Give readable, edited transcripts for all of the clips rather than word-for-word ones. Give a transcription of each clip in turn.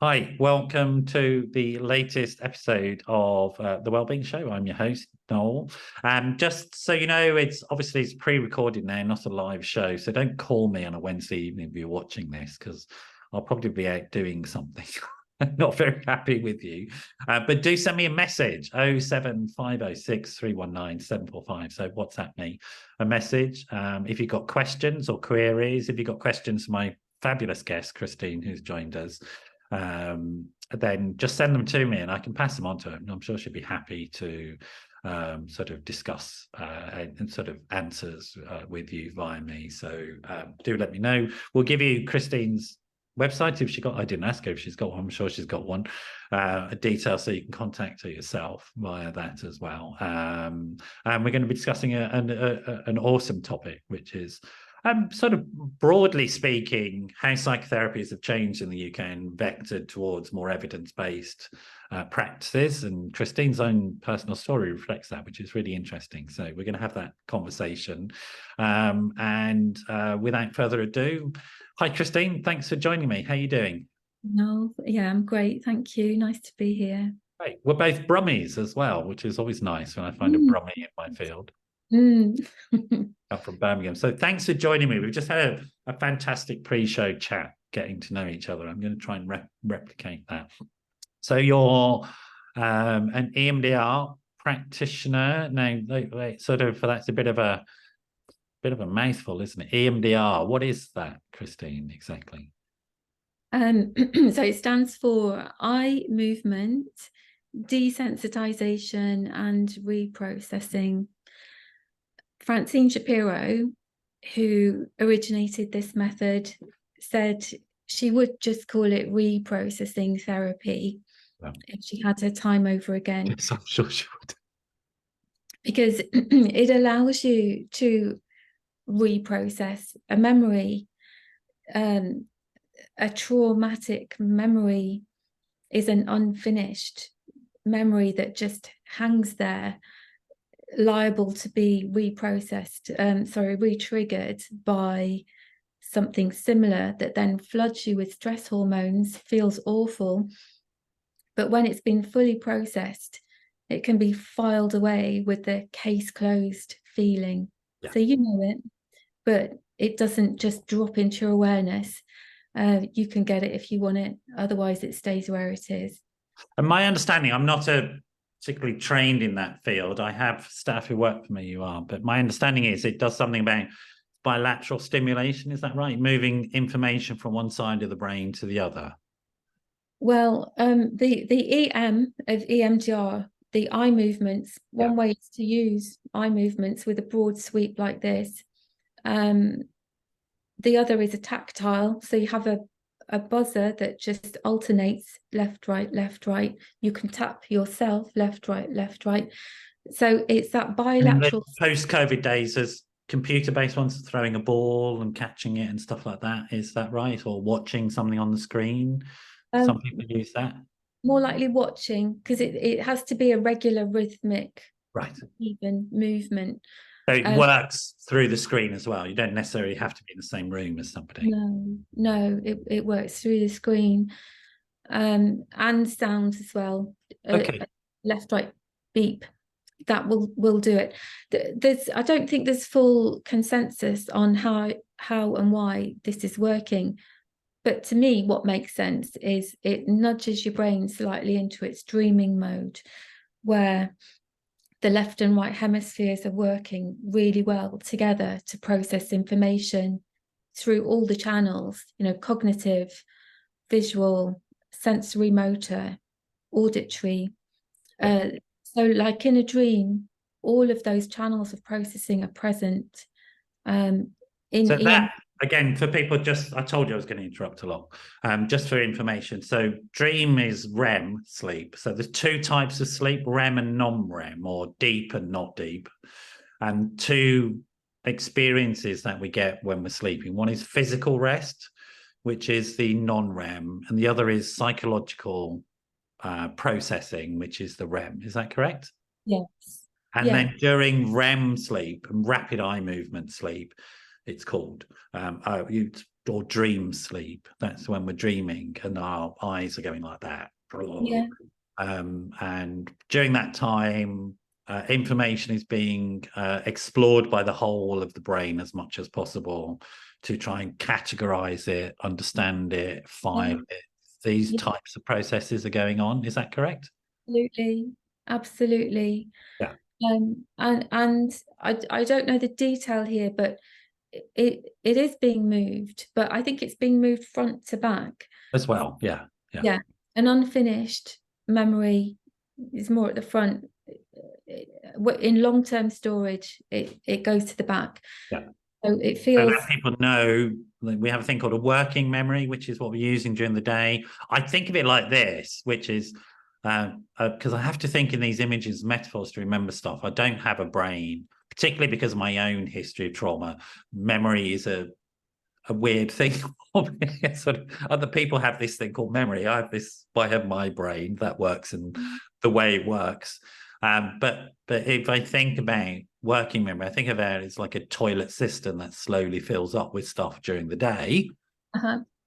Hi, welcome to the latest episode of the Wellbeing Show. I'm your host, Noel. Just so you know, it's pre-recorded now, not a live show. So don't call me on a Wednesday evening if you're watching this, because I'll probably be out doing something. Not very happy with you. But do send me a message, 07506 319 745. So WhatsApp me a message. If you've got questions or queries, if you've got questions for my fabulous guest, Christine, who's joined us, then just send them to me and I can pass them on to her. And I'm sure she'd be happy to sort of discuss and sort of answers with you via me. So do let me know. We'll give you Christine's website if she got. I didn't ask her if she's got one. I'm sure she's got one. A detail so you can contact her yourself via that as well. And we're going to be discussing an awesome topic, which is sort of broadly speaking, how psychotherapies have changed in the UK and vectored towards more evidence-based practices. And Christine's own personal story reflects that, which is really interesting. So we're going to have that conversation. And without further ado, hi, Christine. Thanks for joining me. How are you doing? No, yeah, I'm great. Thank you. Nice to be here. Great. We're both Brummies as well, which is always nice when I find a Brummie in my field. I'm From Birmingham. So thanks for joining me. We've just had a fantastic pre-show chat, getting to know each other. I'm going to try and replicate that. So you're an EMDR practitioner. Now, sort of that's a bit of a mouthful, isn't it? EMDR. What is that, Christine, exactly? So it stands for eye movement, desensitization, and reprocessing. Francine Shapiro, who originated this method, said she would just call it reprocessing therapy if she had her time over again. Yes, I'm sure she would. Because it allows you to reprocess a memory. A traumatic memory is an unfinished memory that just hangs there, liable to be re-triggered by something similar that then floods you with stress hormones, feels awful. But when it's been fully processed, it can be filed away with the case closed feeling. Yeah. So you know it, but it doesn't just drop into your awareness. You can get it if you want it. Otherwise, it stays where it is. And my understanding, I'm not particularly trained in that field. I have staff who work for me who are, but my understanding is it does something about bilateral stimulation. Is that right? Moving information from one side of the brain to the other. Well, the EM of EMDR, the eye movements, one way is to use eye movements with a broad sweep like this. The other is a tactile. So you have a buzzer that just alternates left, right, left, right. You can tap yourself left, right, left, right. So it's that bilateral. Post-COVID days, there's computer-based ones, throwing a ball and catching it and stuff like that. Is that right? Or watching something on the screen? Some people use that. More likely watching, because it has to be a regular rhythmic, right, even movement. So it works through the screen as well. You don't necessarily have to be in the same room as somebody. No, it works through the screen, and sounds as well. Okay. Left, right, beep. That will do it. I don't think there's full consensus on how and why this is working. But to me, what makes sense is it nudges your brain slightly into its dreaming mode, where the left and right hemispheres are working really well together to process information through all the channels, cognitive, visual, sensory motor, auditory. So like in a dream, all of those channels of processing are present. Again, for people, I told you I was going to interrupt a lot, just for information. So dream is REM sleep. So there's two types of sleep, REM and non-REM, or deep and not deep. And two experiences that we get when we're sleeping. One is physical rest, which is the non-REM, and the other is psychological processing, which is the REM. Is that correct? Yes. And then during REM sleep and rapid eye movement sleep, it's called, or dream sleep. That's when we're dreaming and our eyes are going like that. Yeah. And during that time, information is being explored by the whole of the brain as much as possible to try and categorize it, understand it, file it. These types of processes are going on. Is that correct? Absolutely. Absolutely. Yeah. And I don't know the detail here, but it is being moved, but I think it's being moved front to back As well. Yeah. Yeah. Yeah. An unfinished memory is more at the front. In long-term storage, it goes to the back. Yeah. So it So feels let people know that we have a thing called a working memory, which is what we're using during the day. I think of it like this, which is because I have to think in these images, metaphors to remember stuff. I don't have a brain, particularly because of my own history of trauma. Memory is a weird thing. Sort of, other people have this thing called memory. I have my brain that works and the way it works. But if I think about working memory, I think of it as like a toilet cistern that slowly fills up with stuff during the day.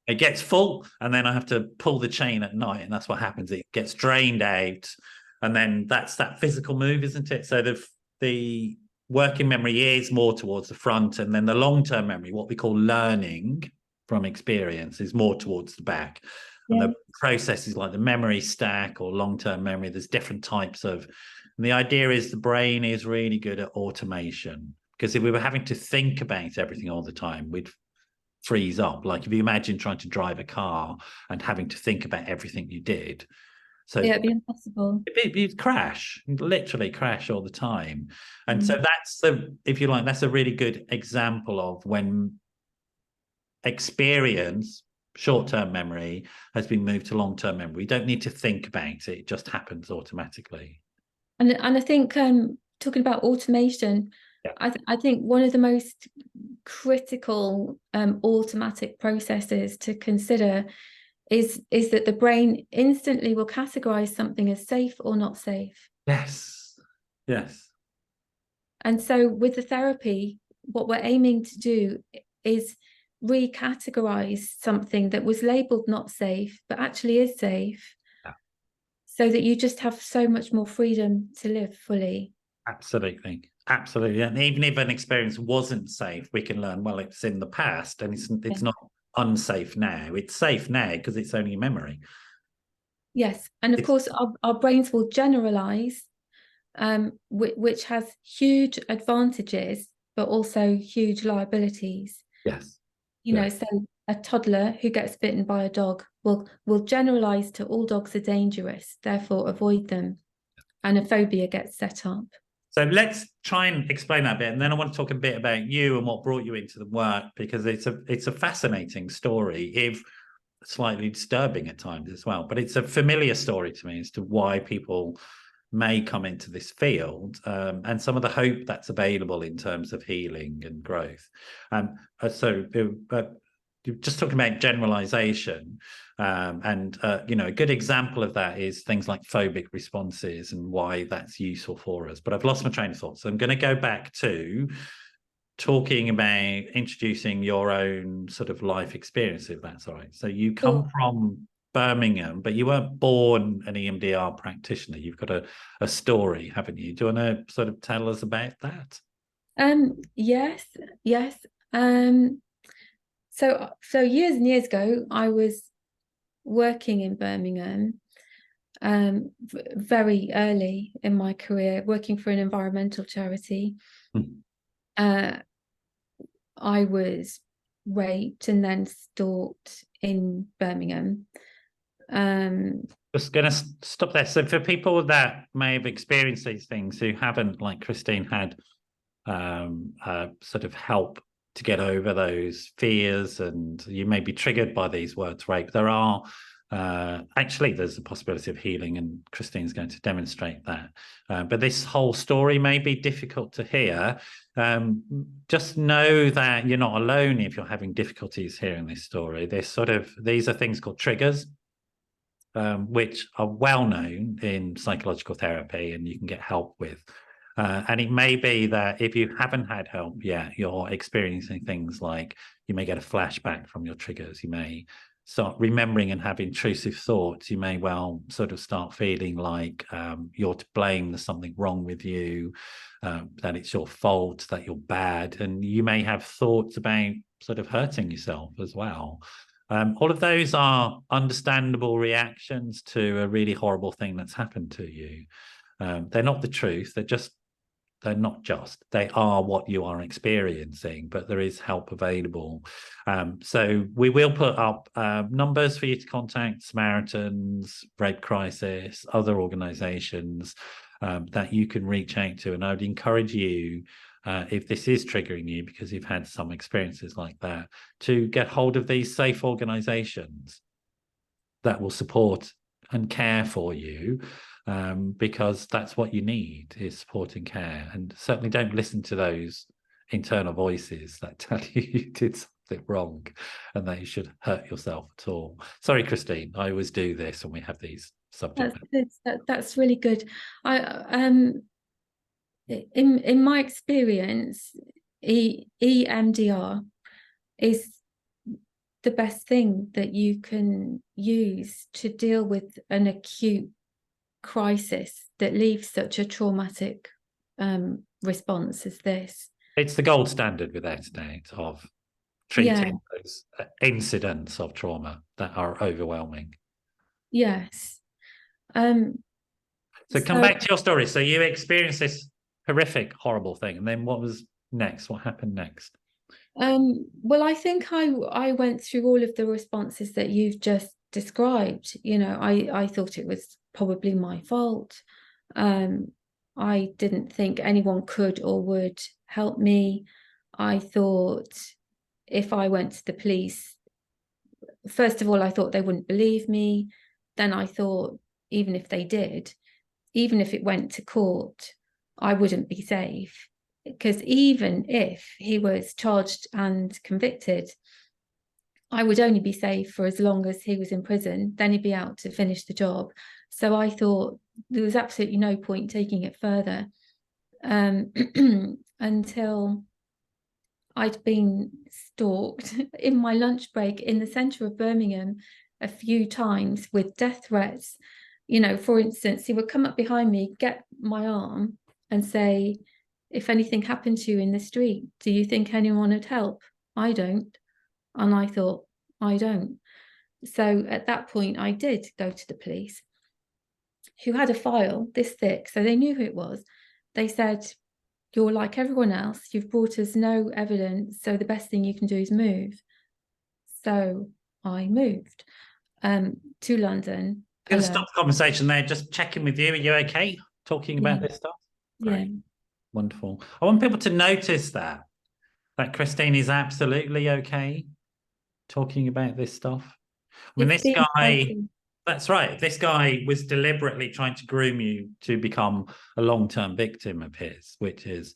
It gets full, and then I have to pull the chain at night, and that's what happens. It gets drained out, and then that's that physical move, isn't it? So the working memory is more towards the front, and then the long-term memory, what we call learning from experience, is more towards the back. And the processes like the memory stack or long-term memory, there's different types of, and the idea is the brain is really good at automation, because if we were having to think about everything all the time, we'd freeze up. Like if you imagine trying to drive a car and having to think about everything you did, so it'd be impossible. You'd crash, you'd literally crash all the time. And so that's the, if you like, that's a really good example of when experience, short-term memory, has been moved to long-term memory. We don't need to think about it just happens automatically. And I think talking about automation, I think one of the most critical automatic processes to consider is that the brain instantly will categorize something as safe or not safe. Yes. And so with the therapy, what we're aiming to do is recategorize something that was labeled not safe, but actually is safe, so that you just have so much more freedom to live fully. Absolutely. And even if an experience wasn't safe, we can learn, well, it's in the past and it's not unsafe now. It's safe now because it's only a memory. Yes. And of course, our brains will generalize, which has huge advantages, but also huge liabilities. Yes. You know, so a toddler who gets bitten by a dog will generalize to all dogs are dangerous, therefore avoid them. And a phobia gets set up. So let's try and explain that bit, and then I want to talk a bit about you and what brought you into the work, because it's a fascinating story, if slightly disturbing at times as well. But it's a familiar story to me as to why people may come into this field, and some of the hope that's available in terms of healing and growth. So you're just talking about generalization, and you know, a good example of that is things like phobic responses and why that's useful for us. But I've lost my train of thought, so I'm going to go back to talking about introducing your own sort of life experience, if that's all right. So you come from Birmingham, but you weren't born an EMDR practitioner. You've got a story, haven't you? Do you want to sort of tell us about that? Yes. So years and years ago, I was working in Birmingham, very early in my career, working for an environmental charity. I was raped and then stalked in Birmingham. Just going to stop there. So for people that may have experienced these things who haven't, like Christine, had sort of help to get over those fears, and you may be triggered by these words, rape, there are actually there's a possibility of healing, and Christine's going to demonstrate that. But this whole story may be difficult to hear. Just know that you're not alone if you're having difficulties hearing this story. These are things called triggers, which are well known in psychological therapy, and you can get help with. And it may be that if you haven't had help yet, you're experiencing things like you may get a flashback from your triggers. You may start remembering and have intrusive thoughts. You may well sort of start feeling like you're to blame, there's something wrong with you, that it's your fault, that you're bad. And you may have thoughts about sort of hurting yourself as well. All of those are understandable reactions to a really horrible thing that's happened to you. They're not the truth. They are what you are experiencing, but there is help available. So we will put up numbers for you to contact: Samaritans, Red Crisis, other organizations that you can reach out to. And I would encourage you, if this is triggering you because you've had some experiences like that, to get hold of these safe organizations that will support and care for you, because that's what you need, is support and care. And certainly don't listen to those internal voices that tell you you did something wrong and that you should hurt yourself at all. Sorry, Christine, I always do this when we have these subjects. That's really good. In my experience, EMDR is the best thing that you can use to deal with an acute crisis that leaves such a traumatic response as this. It's the gold standard without a doubt of treating those incidents of trauma that are overwhelming. Yes. So come back to your story. So you experienced this horrific, horrible thing, and then what was next? What happened next? Well, I think I went through all of the responses that you've just described. You know, I thought it was probably my fault. I didn't think anyone could or would help me. I thought if I went to the police, first of all, I thought they wouldn't believe me. Then I thought, even if they did, even if it went to court, I wouldn't be safe. Because even if he was charged and convicted, I would only be safe for as long as he was in prison. Then he'd be out to finish the job. So I thought there was absolutely no point taking it further, until I'd been stalked in my lunch break in the centre of Birmingham a few times with death threats. You know, for instance, he would come up behind me, get my arm and say, if anything happened to you in the street, do you think anyone would help? I don't. And I thought, I don't. So at that point, I did go to the police, who had a file this thick, so they knew who it was. They said, you're like everyone else. You've brought us no evidence, so the best thing you can do is move. So I moved to London. Going to stop the conversation there. Just checking with you. Are you okay talking about this stuff? Great. Yeah. Wonderful. I want people to notice that Christine is absolutely okay talking about this stuff. I mean, this guy, that's right. This guy was deliberately trying to groom you to become a long-term victim of his, which is,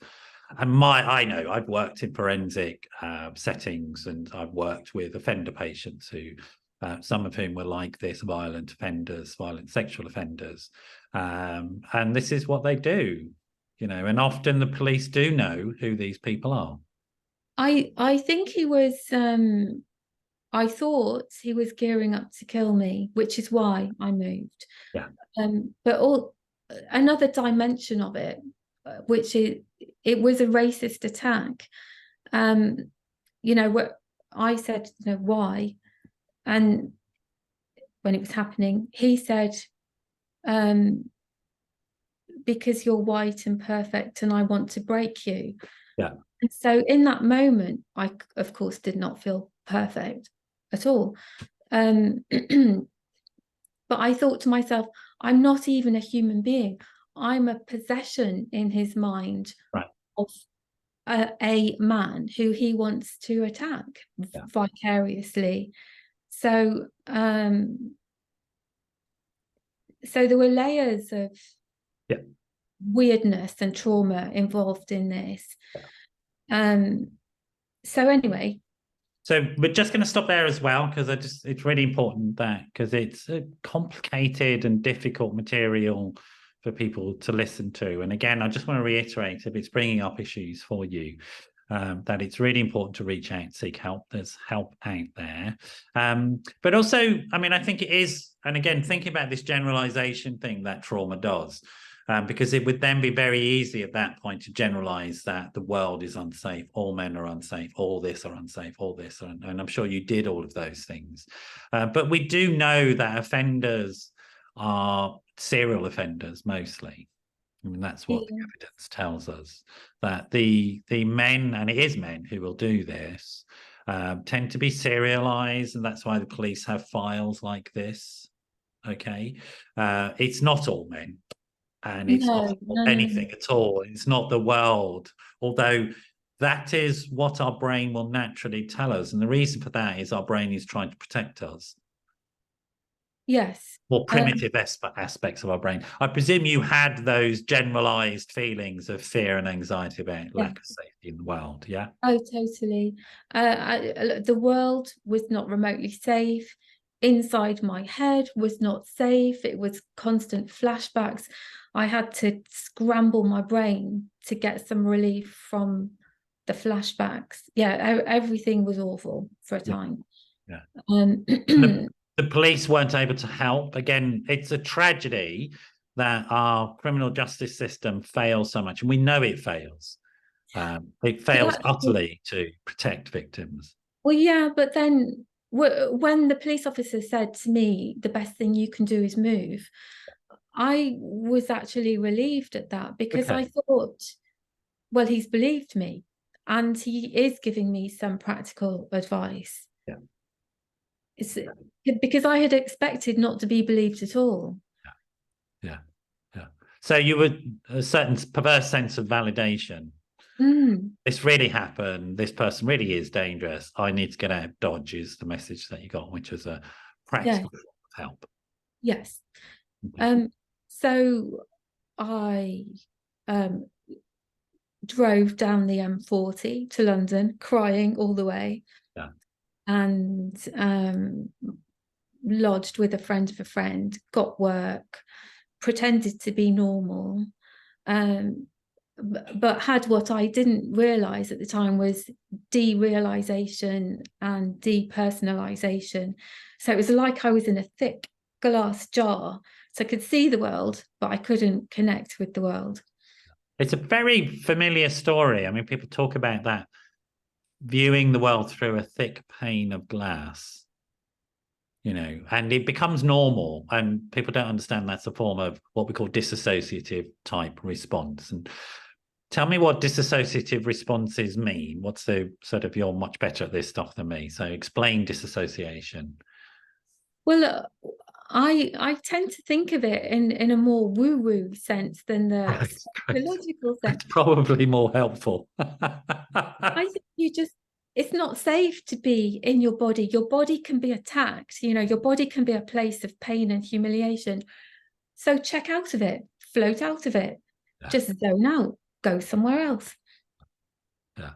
and I know I've worked in forensic settings, and I've worked with offender patients who, some of whom were like this, violent offenders, violent sexual offenders. And this is what they do. You know, and often the police do know who these people are. I think he was, I thought he was gearing up to kill me, which is why I moved. Yeah. But another dimension of it, which it was a racist attack. You know, what I said, you know, why? And when it was happening, he said, because you're white and perfect and I want to break you. Yeah. And so in that moment, I, of course, did not feel perfect at all. But I thought to myself, I'm not even a human being. I'm a possession in his mind of a man who he wants to attack vicariously. So, so there were layers of weirdness and trauma involved in this. So anyway. So we're just going to stop there as well, because it's really important that, because it's a complicated and difficult material for people to listen to. And again, I just want to reiterate, if it's bringing up issues for you, that it's really important to reach out, seek help. There's help out there. But also, I mean, I think it is, and again, thinking about this generalization thing that trauma does, because it would then be very easy at that point to generalize that the world is unsafe, all men are unsafe, all this are unsafe, all this, and I'm sure you did all of those things. But we do know that offenders are serial offenders mostly. I mean, that's what the evidence tells us, that the men, and it is men who will do this, tend to be serialized, and that's why the police have files like this. Okay, it's not all men, and it's not anything at all. It's not the world, although that is what our brain will naturally tell us, and the reason for that is our brain is trying to protect us. Yes. More primitive aspects of our brain. I presume you had those generalized feelings of fear and anxiety about lack of safety in the world, yeah? Oh, totally. The world was not remotely safe. Inside my head was not safe. It was constant flashbacks. I had to scramble my brain to get some relief from the flashbacks. Yeah, everything was awful for a time. Yeah. The police weren't able to help. Again, it's a tragedy that our criminal justice system fails so much, and we know it fails. It fails utterly to protect victims. Well, yeah, but then when the police officer said to me, the best thing you can do is move, I was actually relieved at that, because I thought, well, he's believed me and he is giving me some practical advice. Yeah. It's because I had expected not to be believed at all. Yeah. So you were a certain perverse sense of validation. This really happened. This person really is dangerous. I need to get out of Dodge is the message that you got, which was a practical help. Yes. So I drove down the M40 to London, crying all the way. Yeah. And lodged with a friend of a friend, got work, pretended to be normal, but had what I didn't realize at the time was derealization and depersonalization. So it was like I was in a thick glass jar, so I could see the world, but I couldn't connect with the world. It's a very familiar story. I mean, people talk about that, viewing the world through a thick pane of glass, you know, and it becomes normal, and people don't understand that's a form of what we call dissociative type response. And tell me what dissociative responses mean. What's the sort of, you're much better at this stuff than me, so explain dissociation. Well, I tend to think of it in a more woo-woo sense than the psychological sense. It's probably more helpful. I think it's not safe to be in your body. Your body can be attacked. You know, your body can be a place of pain and humiliation. So check out of it, float out of it, just zone out, go somewhere else. Yeah.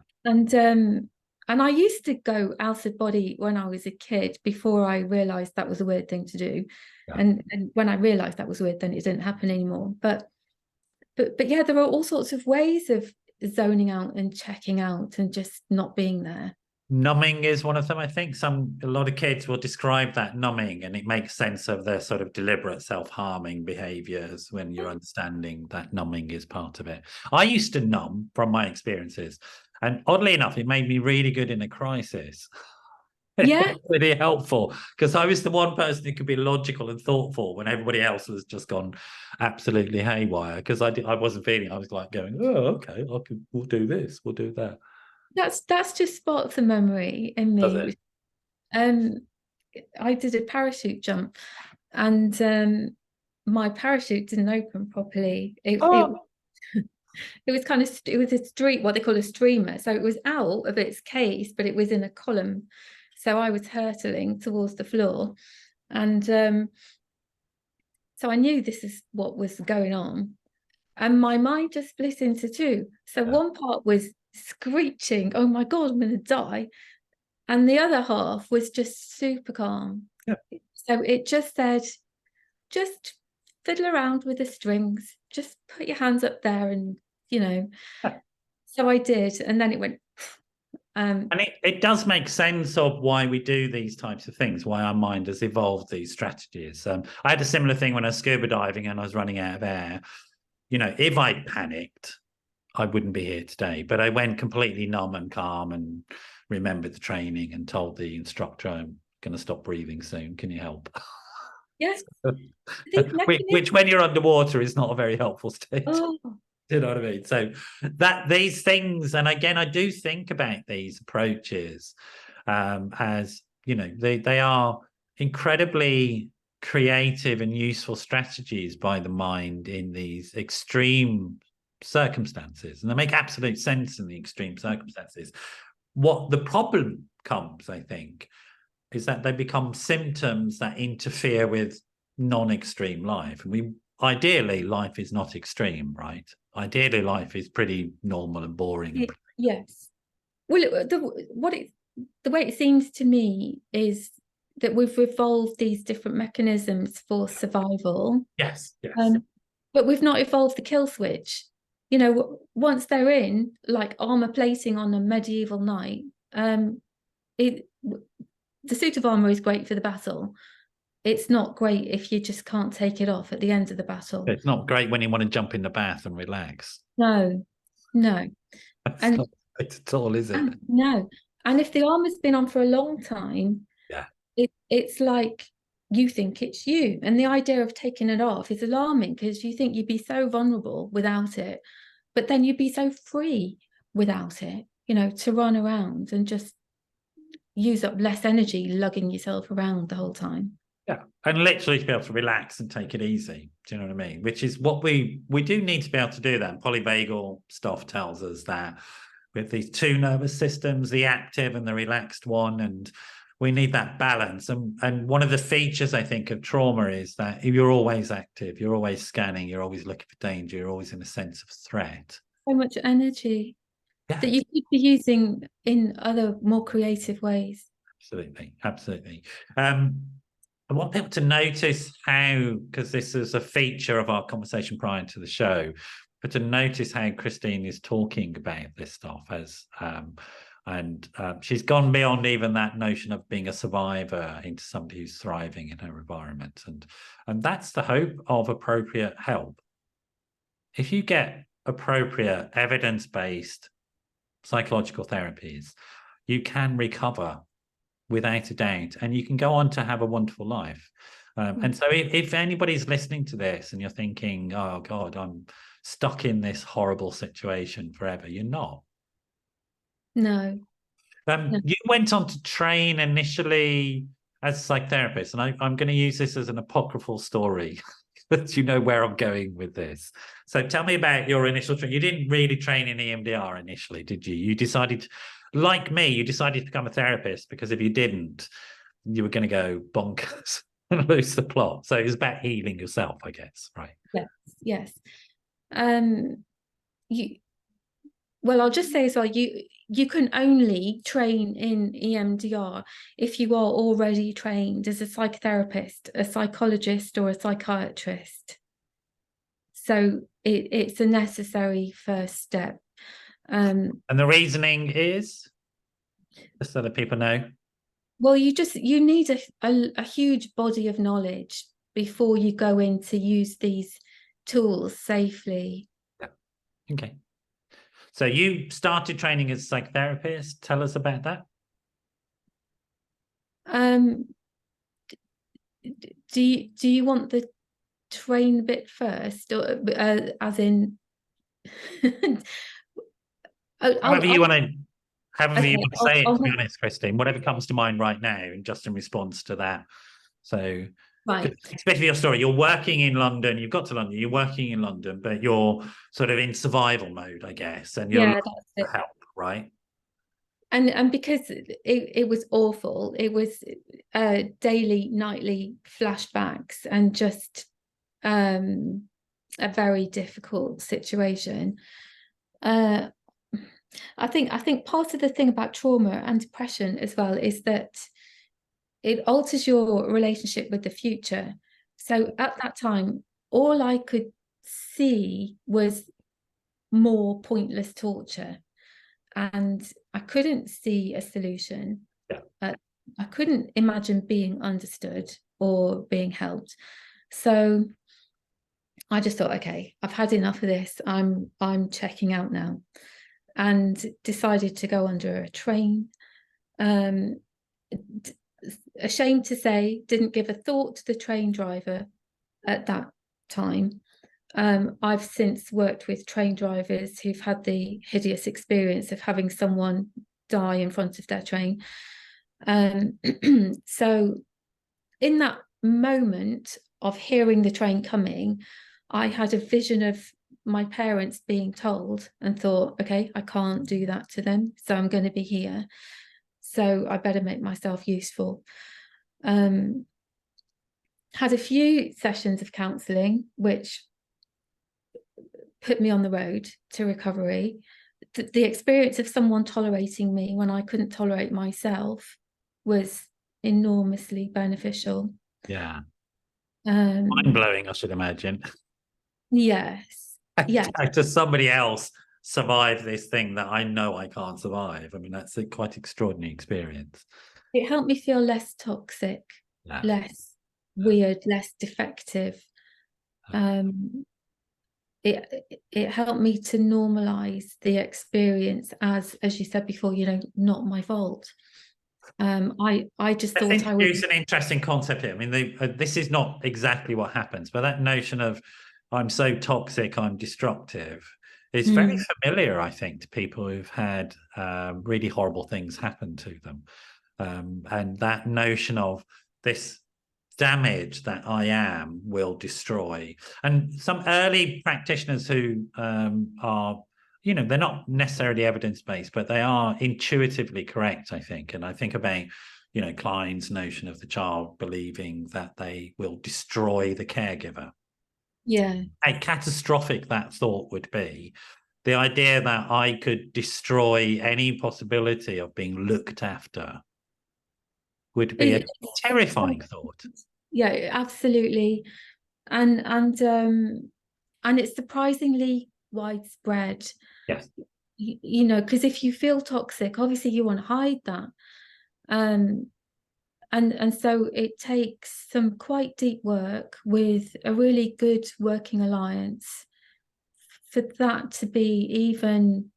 And I used to go out of body when I was a kid, before I realized that was a weird thing to do. Yeah. And when I realized that was weird, then it didn't happen anymore. But yeah, there are all sorts of ways of zoning out and checking out and just not being there. Numbing is one of them, I think. A lot of kids will describe that numbing, and it makes sense of their sort of deliberate self-harming behaviors when you're understanding that numbing is part of it. I used to numb from my experiences, and oddly enough, it made me really good in a crisis. Yeah. Really helpful, because I was the one person who could be logical and thoughtful when everybody else was just gone absolutely haywire, because I wasn't feeling, I was like going, oh, okay, we'll do this, we'll do that. That's just sparked a memory in me. I did a parachute jump, and my parachute didn't open properly. It was kind of, it was a what they call a streamer, so it was out of its case, but it was in a column. So I was hurtling towards the floor, and so I knew this is what was going on, and my mind just split into two. So one part was screeching, oh my God, I'm gonna die, and the other half was just super calm. So it just said, just fiddle around with the strings, just put your hands up there and, you know. So I did, and then it went. And it does make sense of why we do these types of things, why our mind has evolved these strategies. I had a similar thing when I was scuba diving and I was running out of air. You know, if I panicked, I wouldn't be here today. But I went completely numb and calm and remembered the training and told the instructor, I'm going to stop breathing soon. Can you help? Yes. Which, when you're underwater, is not a very helpful state. Oh. Do you know what I mean? So that these things, and again, I do think about these approaches as, you know, they are incredibly creative and useful strategies by the mind in these extreme circumstances, and they make absolute sense in the extreme circumstances. What the problem comes, I think, is that they become symptoms that interfere with non-extreme life. And ideally, life is not extreme, right? Ideally, life is pretty normal and boring. Yes. Well, the way it seems to me is that we've evolved these different mechanisms for survival. Yes, yes. But we've not evolved the kill switch. You know, once they're in, like armor plating on a medieval knight, the suit of armor is great for the battle. It's not great if you just can't take it off at the end of the battle. It's not great when you want to jump in the bath and relax. No. That's not great at all, is it? No. And if the armor's been on for a long time, it's like you think it's you. And the idea of taking it off is alarming, because you think you'd be so vulnerable without it, but then you'd be so free without it, you know, to run around and just use up less energy lugging yourself around the whole time. Yeah, and literally to be able to relax and take it easy. Do you know what I mean? Which is what we do need to be able to do that. And polyvagal stuff tells us that with these two nervous systems, the active and the relaxed one, and we need that balance. And one of the features, I think, of trauma is that if you're always active, you're always scanning, you're always looking for danger, you're always in a sense of threat. So much energy that you could be using in other more creative ways. Absolutely, absolutely. I want people to notice how, because this is a feature of our conversation prior to the show, but to notice how Christine is talking about this stuff and she's gone beyond even that notion of being a survivor into somebody who's thriving in her environment. And that's the hope of appropriate help. If you get appropriate evidence-based psychological therapies, you can recover without a doubt, and you can go on to have a wonderful life. And so if anybody's listening to this and you're thinking, oh God, I'm stuck in this horrible situation forever, you're not. No. You went on to train initially as a psychotherapist, and I'm going to use this as an apocryphal story, but you know where I'm going with this. So tell me about your initial training. You didn't really train in EMDR initially, did you? You decided, like me, you decided to become a therapist because if you didn't, you were going to go bonkers and lose the plot. So it was about healing yourself, I guess, right? Yes. Well, I'll just say as well, you can only train in EMDR if you are already trained as a psychotherapist, a psychologist, or a psychiatrist. So it's a necessary first step. And the reasoning is, just so that people know? Well, you need a huge body of knowledge before you go in to use these tools safely. Yeah. Okay. So you started training as a psychotherapist. Tell us about that. Do you want the train bit first, or as in? However you want to say it, to be I'll, honest, Christine, whatever comes to mind right now, and just in response to that. So, right. Especially your story, you're working in London, you've got to London, you're working in London, but you're sort of in survival mode, I guess, and you're looking for help, right? And because it was awful, it was daily, nightly flashbacks, and just a very difficult situation. I think part of the thing about trauma and depression as well is that it alters your relationship with the future. So at that time, all I could see was more pointless torture, and I couldn't see a solution. Yeah. I couldn't imagine being understood or being helped. So I just thought, okay, I've had enough of this. I'm checking out now, and decided to go under a train. Ashamed to say, didn't give a thought to the train driver at that time. I've since worked with train drivers who've had the hideous experience of having someone die in front of their train. So in that moment of hearing the train coming, I had a vision of my parents being told, and thought, okay, I can't do that to them, so I'm going to be here. So I better make myself useful. Had a few sessions of counselling, which put me on the road to recovery. The experience of someone tolerating me when I couldn't tolerate myself was enormously beneficial. Yeah. Mind-blowing, I should imagine. Yes. Yeah. Does somebody else survive this thing that I know I can't survive? I mean, that's a quite extraordinary experience. It helped me feel less toxic, less weird, less defective. It helped me to normalize the experience as you said before, not my fault. I just thought I was. It's an interesting concept here. I mean, this is not exactly what happens, but that notion of I'm so toxic, I'm destructive is very familiar, I think, to people who've had really horrible things happen to them. And that notion of this damage that I am will destroy. And some early practitioners who are, they're not necessarily evidence-based, but they are intuitively correct, I think. And I think about, Klein's notion of the child believing that they will destroy the caregiver. Yeah. How catastrophic that thought would be. The idea that I could destroy any possibility of being looked after would be a terrifying thought. Yeah, absolutely. And it's surprisingly widespread. Yes. Because if you feel toxic, obviously you want to hide that. And so it takes some quite deep work with a really good working alliance for that to be even,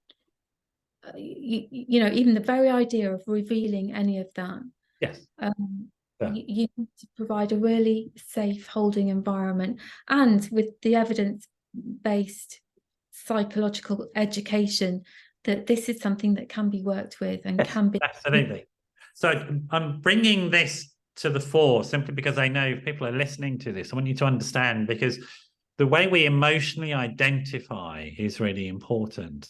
even the very idea of revealing any of that. Yes. You need to provide a really safe holding environment, and with the evidence-based psychological education that this is something that can be worked with and can be. Absolutely. So I'm bringing this to the fore simply because I know if people are listening to this, I want you to understand, because the way we emotionally identify is really important.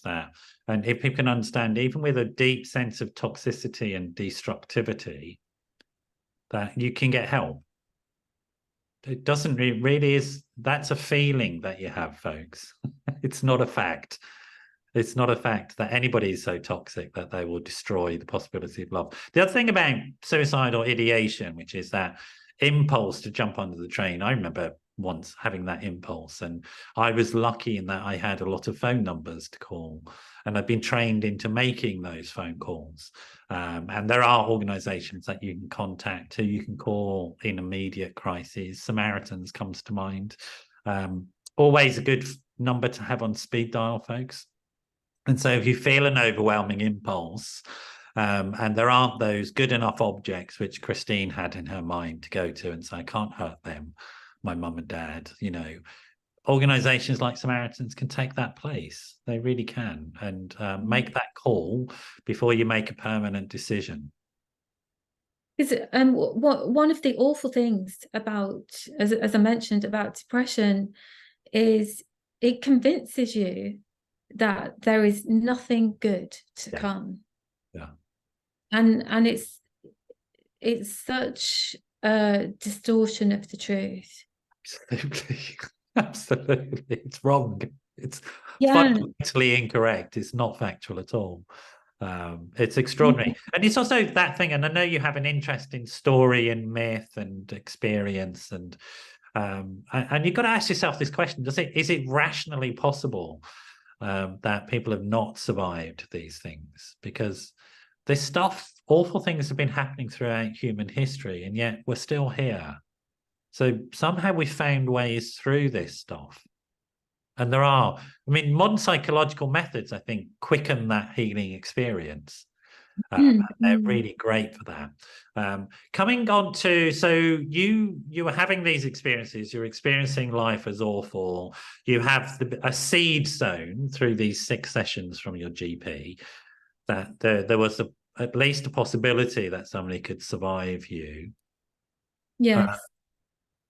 And if people can understand, even with a deep sense of toxicity and destructivity, that you can get help. It doesn't really is. That's a feeling that you have, folks. It's not a fact. It's not a fact that anybody is so toxic that they will destroy the possibility of love. The other thing about suicidal ideation, which is that impulse to jump under the train. I remember once having that impulse, and I was lucky in that I had a lot of phone numbers to call, and I've been trained into making those phone calls. And there are organizations that you can contact who you can call in immediate crises. Samaritans comes to mind. Always a good number to have on speed dial, folks. And so if you feel an overwhelming impulse, and there aren't those good enough objects which Christine had in her mind to go to and say, I can't hurt them, my mum and dad, organizations like Samaritans can take that place. They really can, and make that call before you make a permanent decision. Because one of the awful things about, as I mentioned, about depression is it convinces you that there is nothing good to come. Yeah. And it's such a distortion of the truth. Absolutely. It's wrong. It's fundamentally incorrect. It's not factual at all. It's extraordinary. And it's also that thing, and I know you have an interest in story and myth and experience, and And you've got to ask yourself this question: is it rationally possible that people have not survived these things? Because this stuff, awful things have been happening throughout human history, and yet we're still here. So somehow we found ways through this stuff. And there are, I mean, modern psychological methods, I think, quicken that healing experience. They're really great for that. Coming on to, so you were having these experiences, you're experiencing life as awful. You have a seed sown through these 6 sessions from your GP that there was at least a possibility that somebody could survive you. Yes.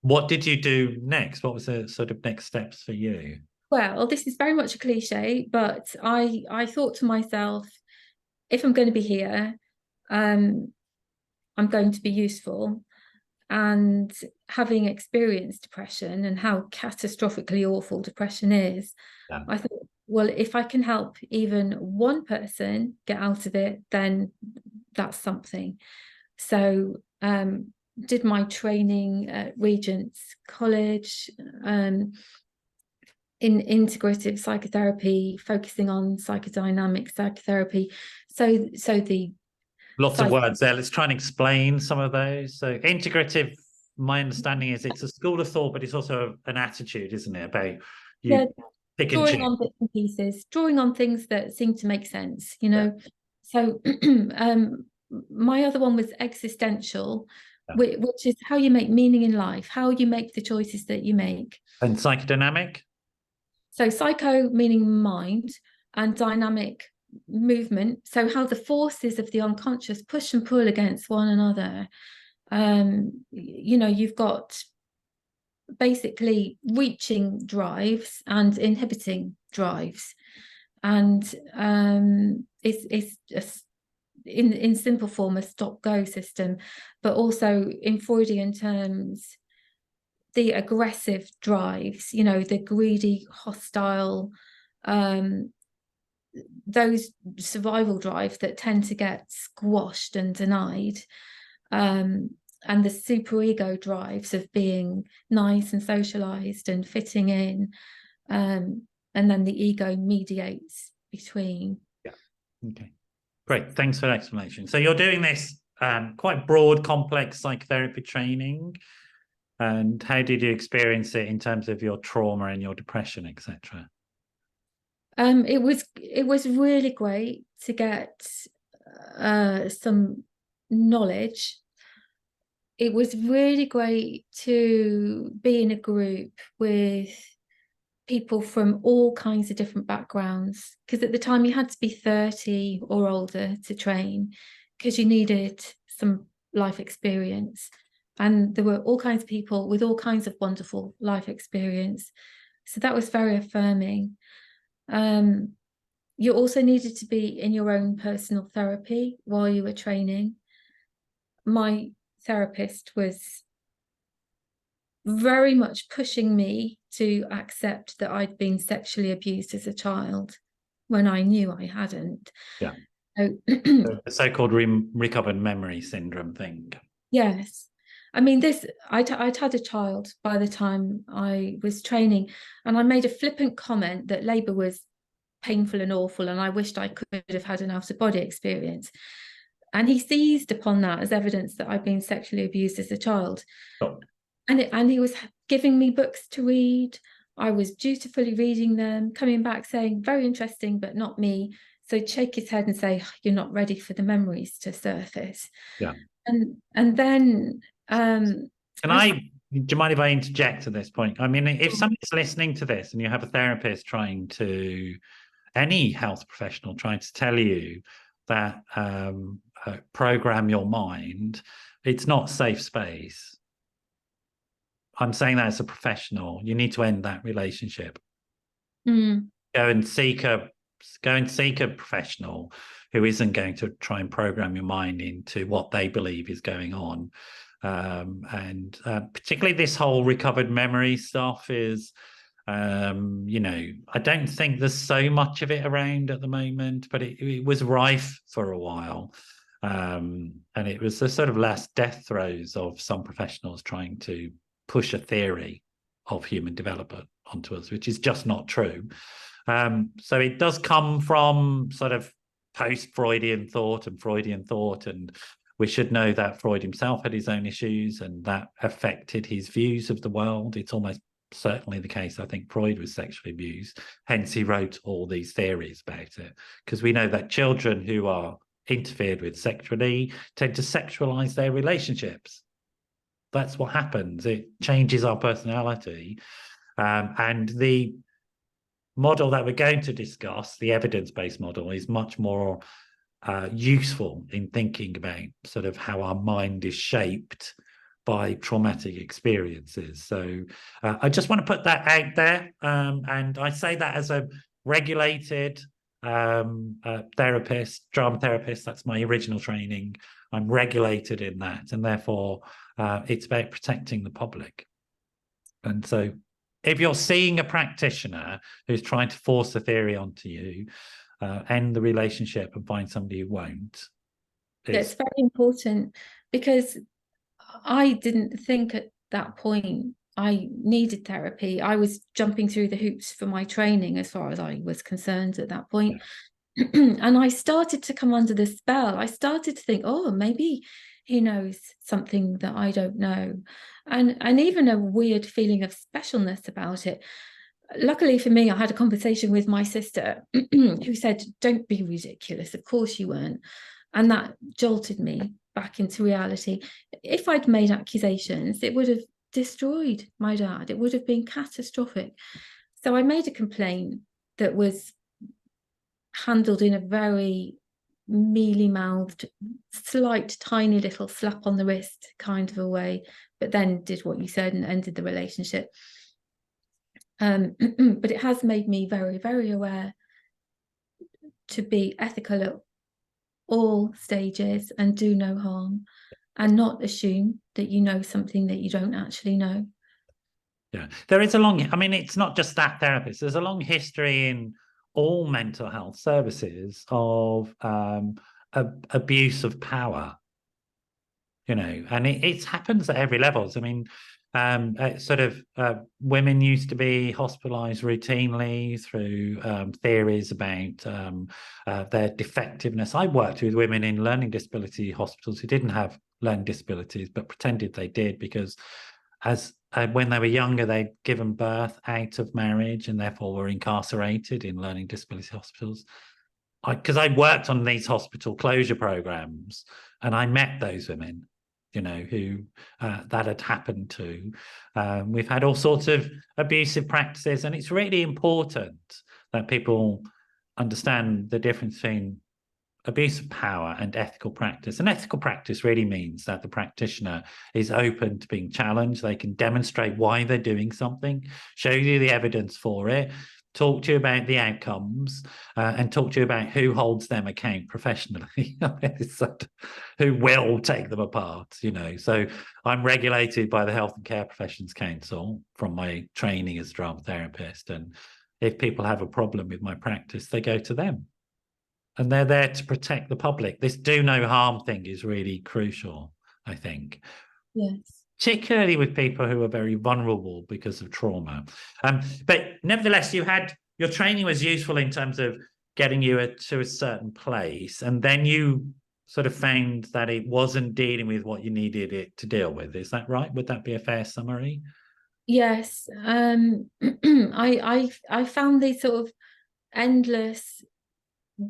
What did you do next? What was the sort of next steps for you? Well, this is very much a cliche, but I thought to myself, if I'm going to be here, I'm going to be useful. And having experienced depression and how catastrophically awful depression is, Yeah. I thought, well, if I can help even one person get out of it, then that's something. So did my training at Regents College in integrative psychotherapy, focusing on psychodynamic psychotherapy. So the Lots of words there. Let's try and explain some of those. So integrative, my understanding is it's a school of thought, but it's also an attitude, isn't it? About you pick and choose. Drawing on bits and pieces, drawing on things that seem to make sense, you know. Yeah. So my other one was existential, which is how you make meaning in life, how you make the choices that you make. And psychodynamic? So psycho meaning mind, and dynamic movement. So how the forces of the unconscious push and pull against one another. You know, you've got basically reaching drives and inhibiting drives, and it's in simple form a stop-go system, but also in Freudian terms the aggressive drives, you know, the greedy, hostile, those survival drives that tend to get squashed and denied, and the superego drives of being nice and socialized and fitting in, and then the ego mediates between. Yeah. Okay. Great. Thanks for that explanation. So you're doing this quite broad, complex psychotherapy training. And how did you experience it in terms of your trauma and your depression, etc.? It was really great to get some knowledge. It was really great to be in a group with people from all kinds of different backgrounds, because at the time you had to be 30 or older to train, because you needed some life experience. And there were all kinds of people with all kinds of wonderful life experience. So that was very affirming. You also needed to be in your own personal therapy while you were training. My therapist was very much pushing me to accept that I'd been sexually abused as a child when I knew I hadn't. Yeah. So, the so-called recovered memory syndrome thing. Yes. I mean, I'd had a child by the time I was training, and I made a flippant comment that labour was painful and awful, and I wished I could have had an out-of-body experience. And he seized upon that as evidence that I'd been sexually abused as a child. Oh. And he was giving me books to read. I was dutifully reading them, coming back saying, very interesting, but not me. So he'd shake his head and say, you're not ready for the memories to surface. Yeah. And then do you mind if I interject at this point? I mean, if somebody's listening to this and you have a therapist any health professional trying to tell you that program your mind, it's not safe space. I'm saying that as a professional. You need to end that relationship. Go and seek a professional who isn't going to try and program your mind into what they believe is going on. And particularly this whole recovered memory stuff is, you know, I don't think there's so much of it around at the moment, but it was rife for a while. And it was the sort of last death throes of some professionals trying to push a theory of human development onto us, which is just not true. So it does come from sort of post-Freudian thought and Freudian thought, and we should know that Freud himself had his own issues, and that affected his views of the world. It's almost certainly the case. I think Freud was sexually abused, hence he wrote all these theories about it, because we know that children who are interfered with sexually tend to sexualize their relationships. That's what happens. It changes our personality. And the model that we're going to discuss, the evidence-based model, is much more useful in thinking about sort of how our mind is shaped by traumatic experiences. So I just want to put that out there. And I say that as a regulated therapist, drama therapist. That's my original training. I'm regulated in that. And therefore, it's about protecting the public. And so if you're seeing a practitioner who's trying to force a theory onto you, end the relationship and find somebody who won't. It's very important, because I didn't think at that point I needed therapy. I was jumping through the hoops for my training as far as I was concerned at that point. Yeah. And I started to come under the spell. I started to think, oh, maybe he knows something that I don't know. And even a weird feeling of specialness about it. Luckily for me, I had a conversation with my sister who said, don't be ridiculous. Of course you weren't. And that jolted me back into reality. If I'd made accusations, it would have destroyed my dad. It would have been catastrophic. So I made a complaint that was handled in a very mealy-mouthed, slight, tiny little slap on the wrist kind of a way, but then did what you said and ended the relationship. But it has made me very, very aware to be ethical at all stages and do no harm, and not assume that you know something that you don't actually know. Yeah, there is a long, I mean, it's not just that therapist. There's a long history in all mental health services of abuse of power, you know, and it happens at every level. I mean, women used to be hospitalized routinely through theories about their defectiveness. I worked with women in learning disability hospitals who didn't have learning disabilities but pretended they did, because when they were younger, they'd given birth out of marriage and therefore were incarcerated in learning disability hospitals. Because I worked on these hospital closure programs, and I met those women, you know, who that had happened to. We've had all sorts of abusive practices, and it's really important that people understand the difference between abuse of power and ethical practice. And ethical practice really means that the practitioner is open to being challenged. They can demonstrate why they're doing something, show you the evidence for it, talk to you about the outcomes, and talk to you about who holds them account professionally, who will take them apart, you know. So I'm regulated by the Health and Care Professions Council from my training as a drama therapist. And if people have a problem with my practice, they go to them. And they're there to protect the public. This do no harm thing is really crucial, I think. Yes. Particularly with people who are very vulnerable because of trauma. But nevertheless, your training was useful in terms of getting you to a certain place, and then you sort of found that it wasn't dealing with what you needed it to deal with. Is that right? Would that be a fair summary? Yes. I found these sort of endless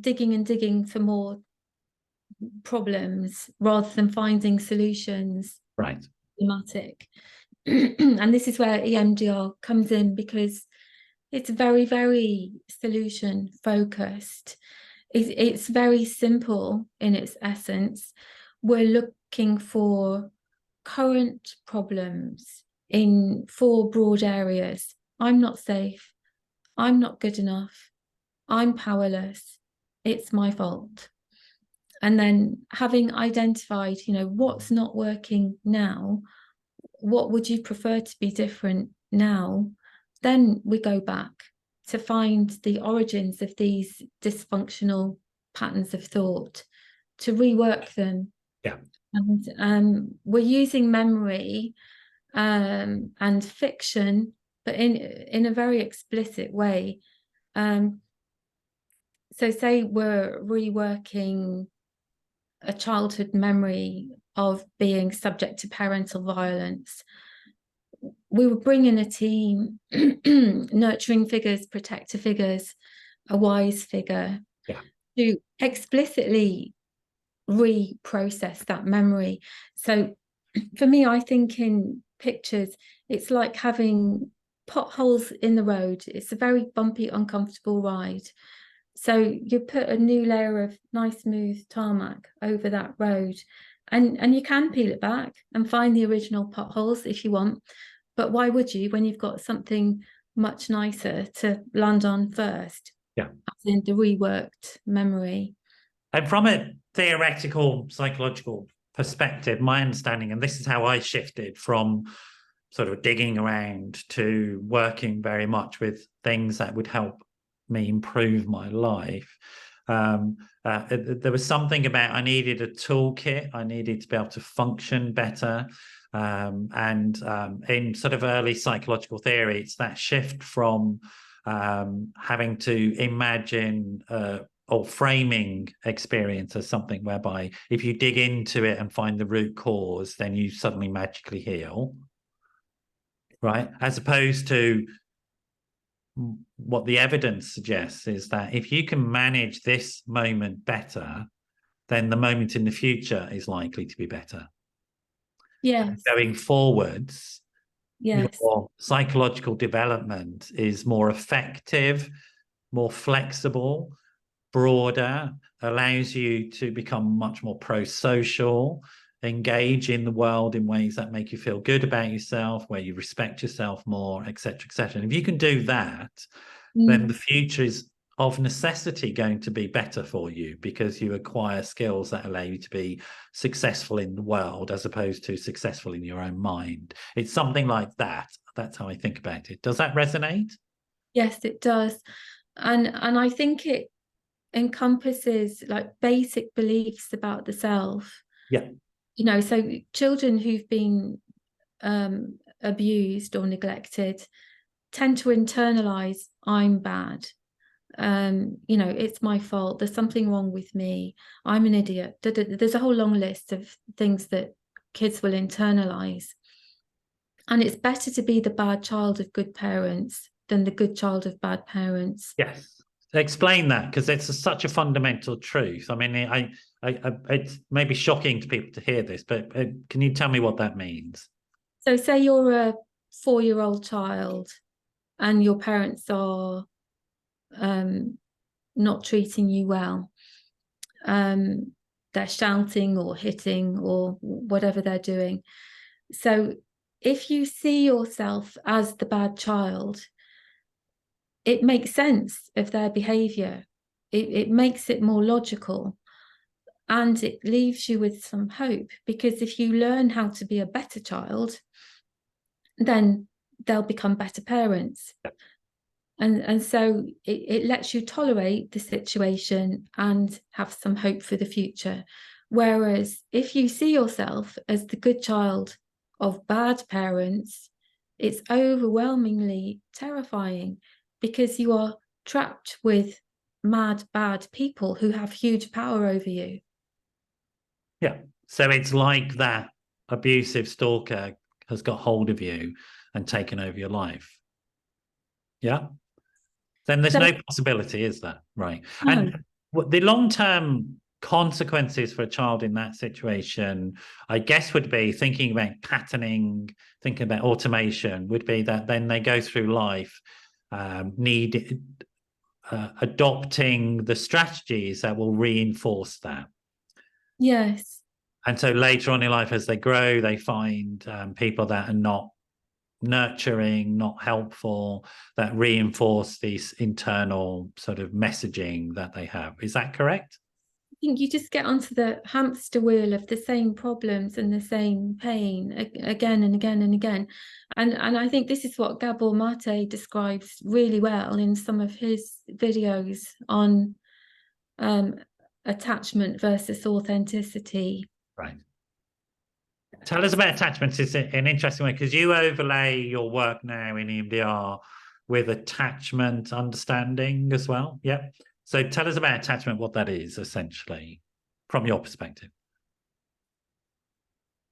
digging for more problems rather than finding solutions. Right. Thematic. And this is where EMDR comes in, because it's very, very solution focused. It's very simple in its essence. We're looking for current problems in 4 broad areas. I'm not safe. I'm not good enough. I'm powerless. It's my fault. And then having identified, you know, what's not working now, what would you prefer to be different now? Then we go back to find the origins of these dysfunctional patterns of thought, to rework them. Yeah. And we're using memory and fiction, but in a very explicit way. So say we're reworking a childhood memory of being subject to parental violence. We would bring in a team, nurturing figures, protector figures, a wise figure, to explicitly reprocess that memory. So for me, I think in pictures, it's like having potholes in the road. It's a very bumpy, uncomfortable ride. So you put a new layer of nice, smooth tarmac over that road, and you can peel it back and find the original potholes if you want. But why would you when you've got something much nicer to land on first? Yeah. As in the reworked memory. And from a theoretical psychological perspective, my understanding, and this is how I shifted from sort of digging around to working very much with things that would help me improve my life. There was something about I needed a toolkit. I needed to be able to function better. In sort of early psychological theory, it's that shift from having to imagine or framing experience as something whereby if you dig into it and find the root cause, then you suddenly magically heal, right? As opposed to what the evidence suggests is that if you can manage this moment better, then the moment in the future is likely to be better. Yes. Going forwards, yes, your psychological development is more effective, more flexible, broader, allows you to become much more pro-social, engage in the world in ways that make you feel good about yourself, where you respect yourself more, etc., etc. And if you can do that, then the future is of necessity going to be better for you because you acquire skills that allow you to be successful in the world as opposed to successful in your own mind. It's something like that. That's how I think about it. Does that resonate? Yes, it does. And I think it encompasses like basic beliefs about the self. Yeah. You know, so children who've been abused or neglected tend to internalize, I'm bad. You know, it's my fault. There's something wrong with me. I'm an idiot. There's a whole long list of things that kids will internalize. And it's better to be the bad child of good parents than the good child of bad parents. Yes. Explain that, because it's such a fundamental truth. I mean, it's maybe shocking to people to hear this, but can you tell me what that means? So say you're a 4-year-old child and your parents are not treating you well. They're shouting or hitting or whatever they're doing. So if you see yourself as the bad child, it makes sense of their behavior. It makes it more logical. And it leaves you with some hope, because if you learn how to be a better child, then they'll become better parents. And so it lets you tolerate the situation and have some hope for the future. Whereas if you see yourself as the good child of bad parents, it's overwhelmingly terrifying, because you are trapped with mad, bad people who have huge power over you. Yeah. So it's like that abusive stalker has got hold of you and taken over your life. Yeah. Then there's no possibility, is there? Right. No. And the long-term consequences for a child in that situation, I guess, would be thinking about patterning, thinking about automation, would be that then they go through life adopting the strategies that will reinforce that. Yes. And so later on in life, as they grow, they find people that are not nurturing, not helpful, that reinforce these internal sort of messaging that they have. Is that correct? I think you just get onto the hamster wheel of the same problems and the same pain again and again and again. And I think this is what Gabor Mate describes really well in some of his videos on attachment versus authenticity. Right. Tell us about attachment. It's an interesting way because you overlay your work now in EMDR with attachment understanding as well. Yep. So tell us about attachment, what that is essentially from your perspective.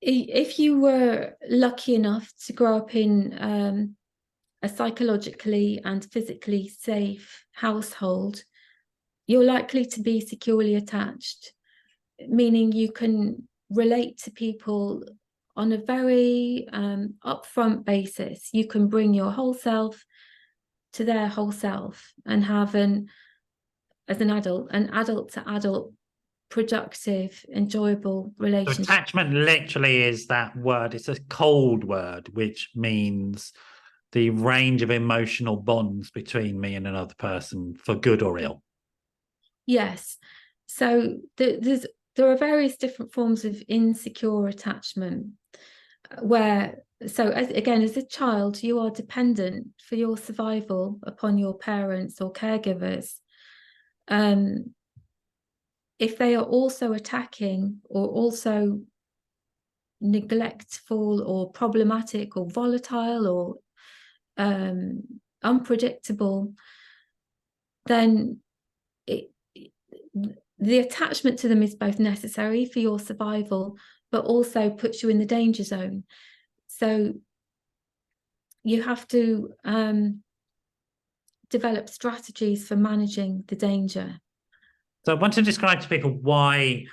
If you were lucky enough to grow up in a psychologically and physically safe household, you're likely to be securely attached, meaning you can relate to people on a very upfront basis. You can bring your whole self to their whole self and have as an adult to adult, productive, enjoyable So relationship. attachment literally is that word. It's a cold word, which means the range of emotional bonds between me and another person for good or ill. Yes. So there are various different forms of insecure attachment where, so as a child, you are dependent for your survival upon your parents or caregivers. If they are also attacking or also neglectful or problematic or volatile or unpredictable, then the attachment to them is both necessary for your survival, but also puts you in the danger zone. So you have to develop strategies for managing the danger. So I want to describe to people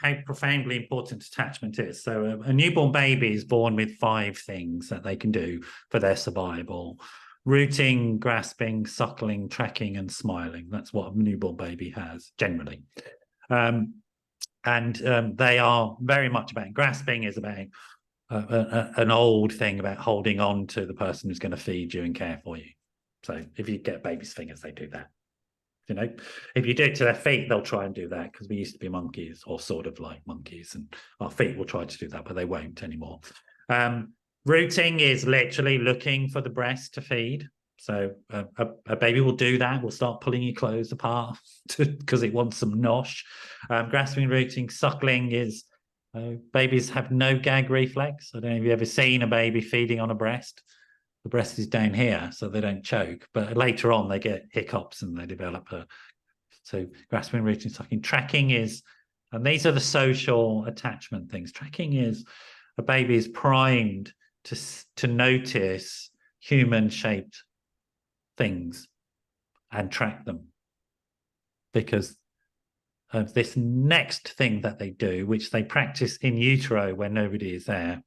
how profoundly important attachment is. So a newborn baby is born with 5 things that they can do for their survival: rooting, grasping, suckling, tracking, and smiling. That's what a newborn baby has generally. They are very much about grasping, is about an old thing about holding on to the person who's going to feed you and care for you. So if you get baby's fingers, they do that. You know, if you do it to their feet, they'll try and do that because we used to be monkeys, or sort of like monkeys, and our feet will try to do that, but they won't anymore. Rooting is literally looking for the breast to feed. So a baby will do that. Will start pulling your clothes apart because it wants some nosh. Grasping, rooting, suckling is babies have no gag reflex. I don't know if you've ever seen a baby feeding on a breast. The breast is down here, so they don't choke. But later on, they get hiccups and they develop so grasping, rooting, sucking. Tracking is, and these are the social attachment things. Tracking is a baby is primed to notice human-shaped things and track them because of this next thing that they do, which they practice in utero when nobody is there.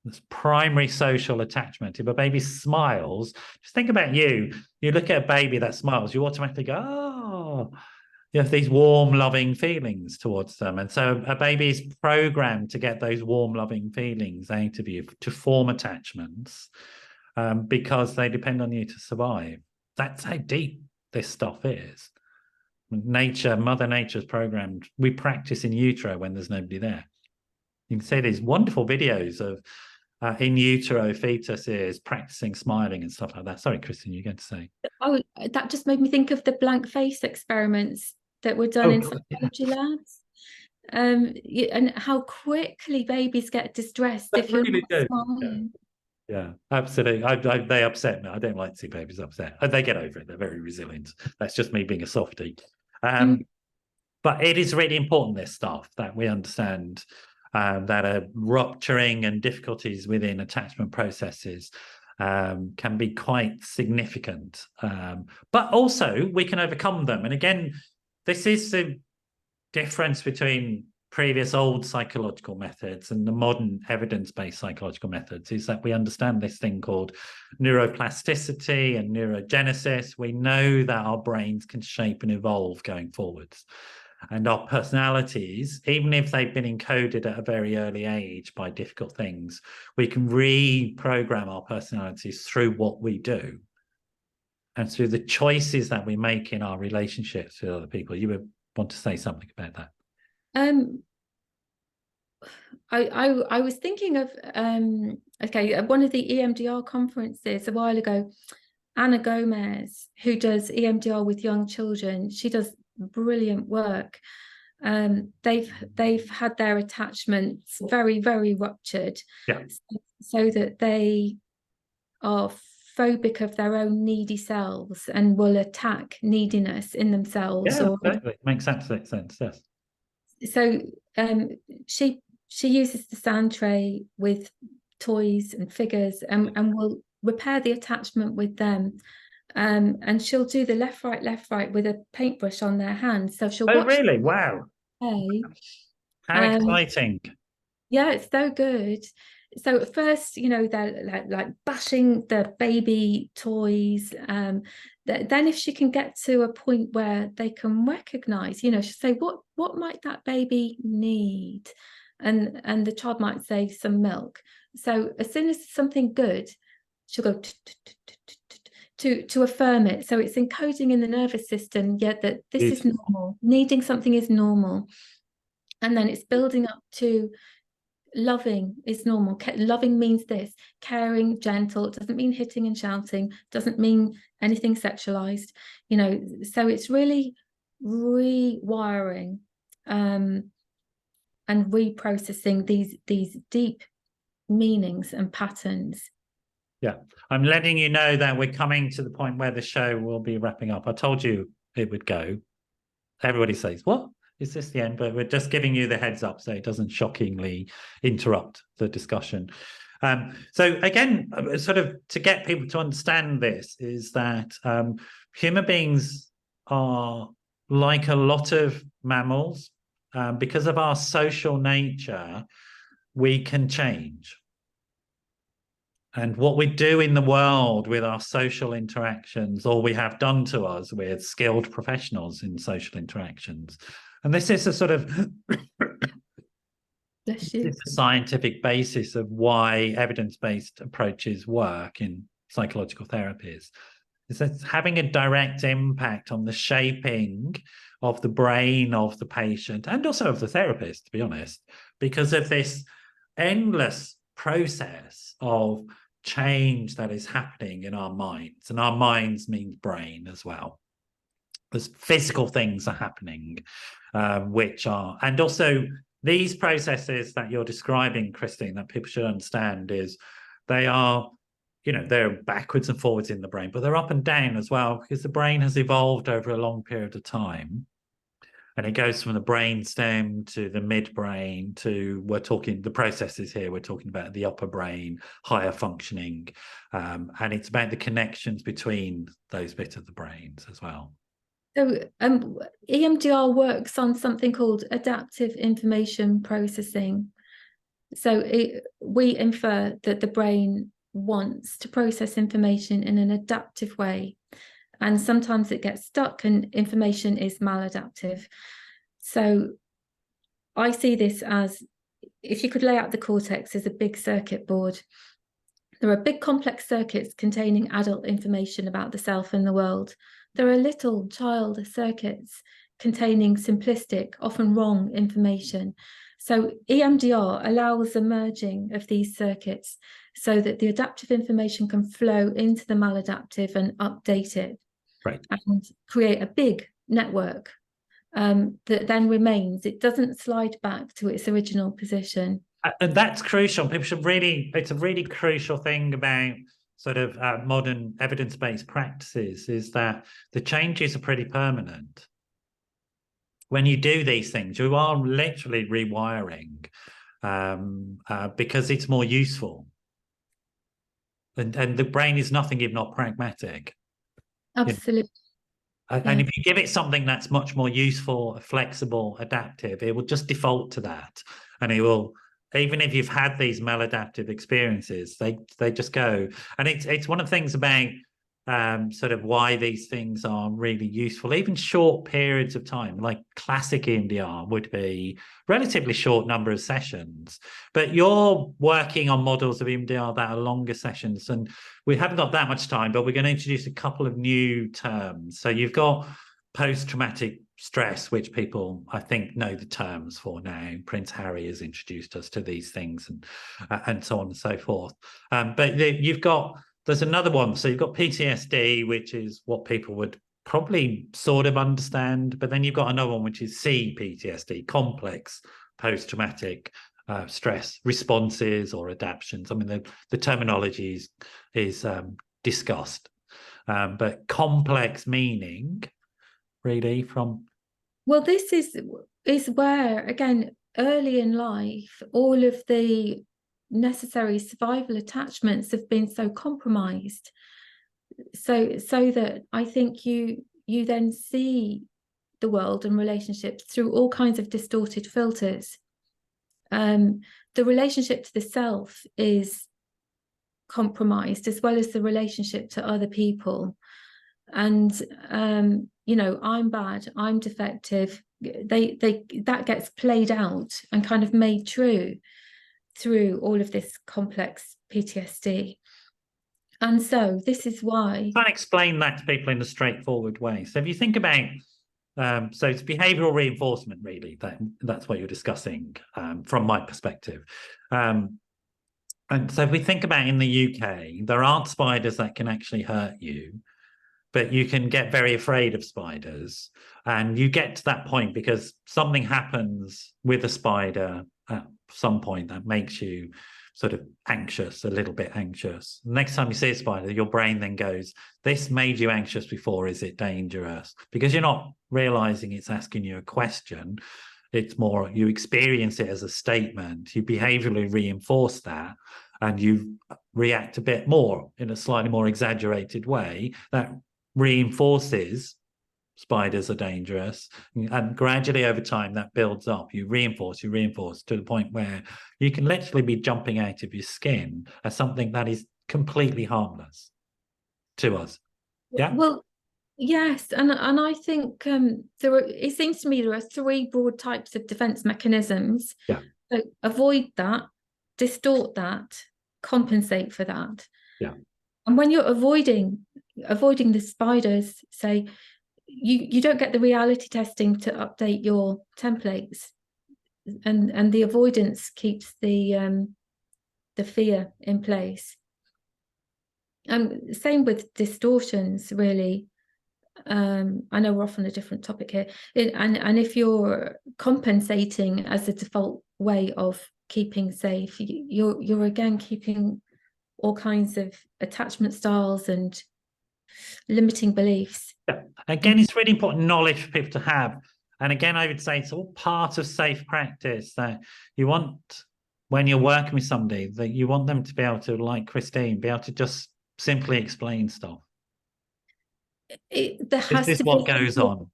This primary social attachment. If a baby smiles, just think about you. You look at a baby that smiles, you automatically go, oh, you have these warm, loving feelings towards them. And so a baby is programmed to get those warm, loving feelings out of you, to form attachments, because they depend on you to survive. That's how deep this stuff is. Mother Nature's programmed. We practice in utero when there's nobody there. You can see these wonderful videos of in utero fetuses practicing smiling and stuff like that. Sorry, Kristen, you're going to say? Oh, that just made me think of the blank face experiments that were done in psychology labs. And how quickly babies get distressed if you're not smiling. Yeah, absolutely. They upset me. I don't like to see babies upset. They get over it. They're very resilient. That's just me being a softie. But it is really important, this stuff, that we understand that a rupturing and difficulties within attachment processes can be quite significant. But also we can overcome them. And again, this is the difference between previous old psychological methods and the modern evidence-based psychological methods, is that we understand this thing called neuroplasticity and neurogenesis. We know that our brains can shape and evolve going forwards. And our personalities, even if they've been encoded at a very early age by difficult things, we can reprogram our personalities through what we do and through the choices that we make in our relationships with other people. You would want to say something about that? I was thinking of at one of the EMDR conferences a while ago, Anna Gomez, who does EMDR with young children, she does brilliant work. they've had their attachments very, very ruptured, so that they are phobic of their own needy selves and will attack neediness in themselves. Yeah, totally. Makes absolute sense. Yes. So she uses the sand tray with toys and figures, and will repair the attachment with them. And she'll do the left, right with a paintbrush on their hand. So she'll watch. Really? Wow. Play. How exciting. Yeah, it's so good. So at first, you know, they're like bashing the baby toys. Then if she can get to a point where they can recognize, you know, she'll say, what might that baby need? And the child might say some milk. So as soon as something good, she'll go to affirm it. So it's encoding in the nervous system, yeah, that this is normal. Needing something is normal. And then it's building up to loving is normal. Loving means this. Caring, gentle. It doesn't mean hitting and shouting. Doesn't mean anything sexualized. You know, so it's really rewiring and reprocessing these deep meanings and patterns. Yeah, I'm letting you know that we're coming to the point where the show will be wrapping up. I told you it would go. Everybody says, what? Is this the end? But we're just giving you the heads up so it doesn't shockingly interrupt the discussion. So again, sort of to get people to understand this is that human beings are like a lot of mammals. Because of our social nature, we can change. And what we do in the world with our social interactions, or we have done to us with skilled professionals in social interactions. And this is a sort of this is a scientific basis of why evidence-based approaches work in psychological therapies. Is that it's having a direct impact on the shaping of the brain of the patient and also of the therapist, to be honest, because of this endless process of change that is happening in our minds, and our minds means brain as well. There's physical things are happening, which are, and also these processes that you're describing, Christine, that people should understand is they are, you know, they're backwards and forwards in the brain, but they're up and down as well, because the brain has evolved over a long period of time. And it goes from the brain stem to the midbrain to, we're talking, the processes here, we're talking about the upper brain, higher functioning. And it's about the connections between those bits of the brains as well. So EMDR works on something called adaptive information processing. So we infer that the brain wants to process information in an adaptive way. And sometimes it gets stuck and information is maladaptive. So I see this as, if you could lay out the cortex as a big circuit board, there are big complex circuits containing adult information about the self and the world. There are little child circuits containing simplistic, often wrong information. So EMDR allows the merging of these circuits so that the adaptive information can flow into the maladaptive and update it. Right. And create a big network that then remains. It doesn't slide back to its original position. And that's crucial. People should really, it's a really crucial thing about sort of modern evidence-based practices is that the changes are pretty permanent. When you do these things, you are literally rewiring because it's more useful. And the brain is nothing if not pragmatic. Absolutely. And if you give it something that's much more useful, flexible, adaptive, it will just default to that. And it will, even if you've had these maladaptive experiences, they just go. And it's one of the things about sort of why these things are really useful, even short periods of time, like classic EMDR would be relatively short number of sessions, but you're working on models of EMDR that are longer sessions, and we haven't got that much time, but we're going to introduce a couple of new terms. So you've got post-traumatic stress, which people, I think, know the terms for now. Prince Harry has introduced us to these things and so on and so forth. But you've got, there's another one. So you've got PTSD, which is what people would probably sort of understand, but then you've got another one, which is CPTSD, complex post-traumatic stress responses or adaptations. I mean, the terminology is discussed, but complex meaning really from... Well, this is where, again, early in life, all of the necessary survival attachments have been so compromised, so that I think you then see the world and relationships through all kinds of distorted filters. The relationship to the self is compromised, as well as the relationship to other people. And you know, I'm bad, I'm defective, that gets played out and kind of made true through all of this complex PTSD. And so this is why... Try and explain that to people in a straightforward way. So if you think about, so it's behavioral reinforcement, really, that's what you're discussing from my perspective. And so if we think about in the UK, there aren't spiders that can actually hurt you, but you can get very afraid of spiders. And you get to that point because something happens with a spider at some point that makes you sort of anxious, a little bit anxious. Next time you see a spider, your brain then goes, this made you anxious before, is it dangerous? Because you're not realizing it's asking you a question. It's more, you experience it as a statement, you behaviorally reinforce that, and you react a bit more in a slightly more exaggerated way that reinforces spiders are dangerous, and gradually over time that builds up. You reinforce to the point where you can literally be jumping out of your skin as something that is completely harmless to us. Yeah, well, yes, and I think it seems to me there are three broad types of defense mechanisms. Yeah. So avoid that, distort that, compensate for that. Yeah. And when you're avoiding the spiders, say, you don't get the reality testing to update your templates, and the avoidance keeps the fear in place. Same with distortions, really. I know we're off on a different topic here, and if you're compensating as a default way of keeping safe, you're again keeping all kinds of attachment styles and limiting beliefs. Yeah. Again, it's really important knowledge for people to have. And again, I would say it's all part of safe practice that you want, when you're working with somebody, that you want them to be able to, like Christine, be able to just simply explain stuff. There has this to is what be goes on.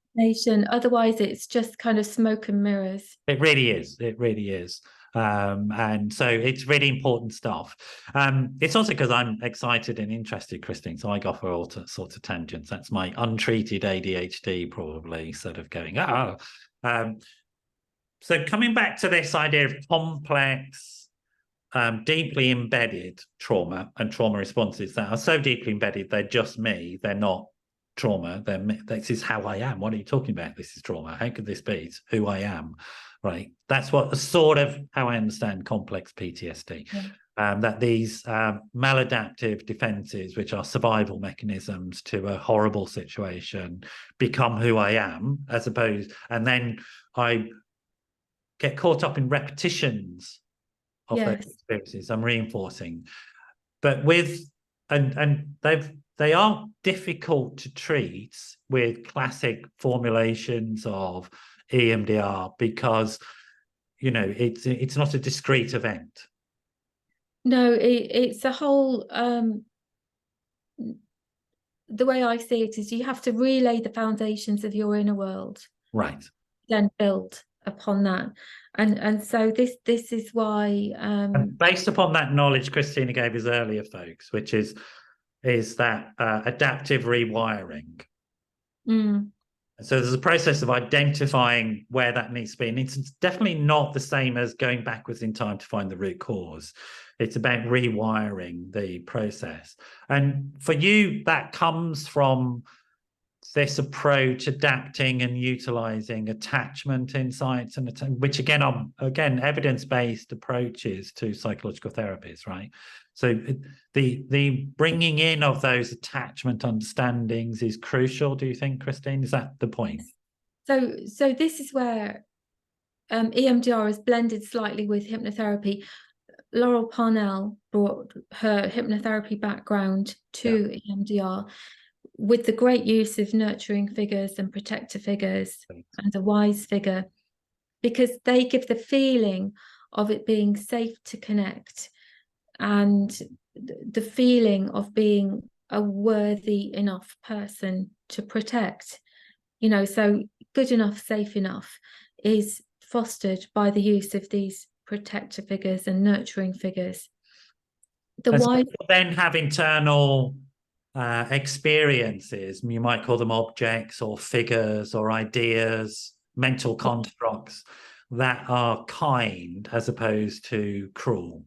Otherwise, it's just kind of smoke and mirrors. It really is. It really is. And so it's really important stuff. It's also because I'm excited and interested, Christine, so I go for all sorts of tangents. That's my untreated ADHD probably sort of going, so coming back to this idea of complex, deeply embedded trauma and trauma responses that are so deeply embedded, they're just me, they're not trauma, this is how I am. What are you talking about? This is trauma. How could this be? It's who I am. Right. That's what sort of how I understand complex PTSD. Yeah. That these maladaptive defenses, which are survival mechanisms to a horrible situation, become who I am, as opposed, and then I get caught up in repetitions of those experiences. I'm reinforcing, but they are difficult to treat with classic formulations of EMDR because, you know, it's not a discrete event. No, it's a whole, the way I see it is you have to relay the foundations of your inner world. Right. Then build upon that. And so this is why... And based upon that knowledge Christina gave us earlier, folks, which is that adaptive rewiring. So there's a process of identifying where that needs to be. And it's definitely not the same as going backwards in time to find the root cause. It's about rewiring the process. And for you, that comes from this approach adapting and utilizing attachment insights, and which again are evidence-based approaches to psychological therapies, right? So the bringing in of those attachment understandings is crucial, do you think, Christine? Is that the point? So this is where EMDR is blended slightly with hypnotherapy. Laurel Parnell brought her hypnotherapy background to EMDR with the great use of nurturing figures and protector figures and a wise figure, because they give the feeling of it being safe to connect and the feeling of being a worthy enough person to protect. You know, so good enough, safe enough is fostered by the use of these protector figures and nurturing figures. The wise then have internal experiences. You might call them objects or figures or ideas, mental constructs that are kind as opposed to cruel.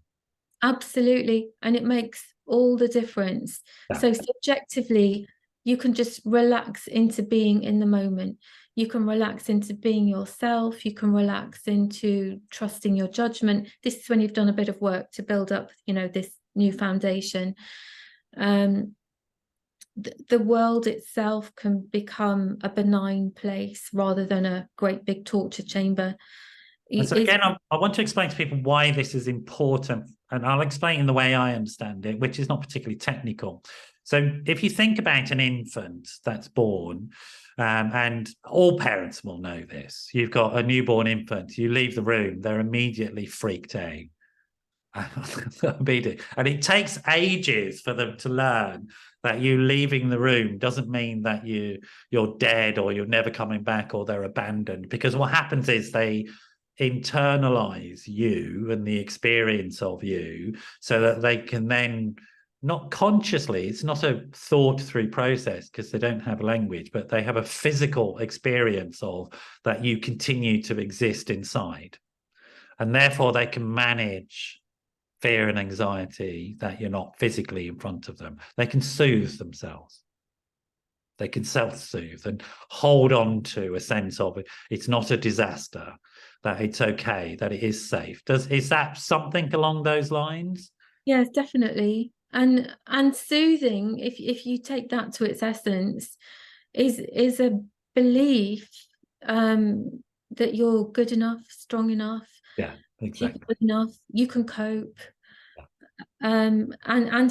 Absolutely. And it makes all the difference. Yeah. So subjectively, you can just relax into being in the moment. You can relax into being yourself. You can relax into trusting your judgment. This is when you've done a bit of work to build up, you know, this new foundation. The world itself can become a benign place rather than a great big torture chamber. And so again, I want to explain to people why this is important, and I'll explain in the way I understand it, which is not particularly technical. So if you think about an infant that's born, and all parents will know this, you've got a newborn infant, you leave the room, they're immediately freaked out. And it takes ages for them to learn that you leaving the room doesn't mean that you're dead or you're never coming back or they're abandoned, because what happens is they internalize you and the experience of you so that they can then, not consciously, it's not a thought through process because they don't have language, but they have a physical experience of that you continue to exist inside, and therefore they can manage fear and anxiety that you're not physically in front of them. They can soothe themselves. They can self-soothe and hold on to a sense of it. It's not a disaster, that it's okay, that it is safe. Is that something along those lines? Yes, definitely. And soothing, if you take that to its essence, is a belief that you're good enough, strong enough, Yeah, exactly. good enough, you can cope. And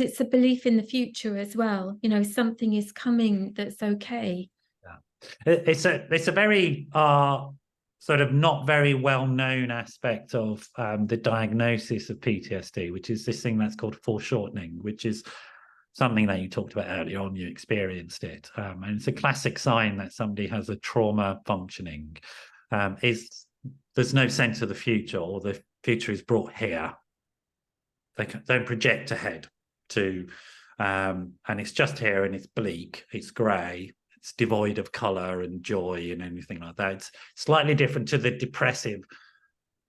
it's a belief in the future as well. You know, something is coming that's okay. Yeah, it's a very sort of not very well known aspect of the diagnosis of PTSD, which is this thing that's called foreshortening, which is something that you talked about earlier on. You experienced it, and it's a classic sign that somebody has a trauma functioning. Is there's no sense of the future, or the future is brought here. They don't project ahead to, and it's just here, and it's bleak, it's grey, it's devoid of colour and joy and anything like that. It's slightly different to the depressive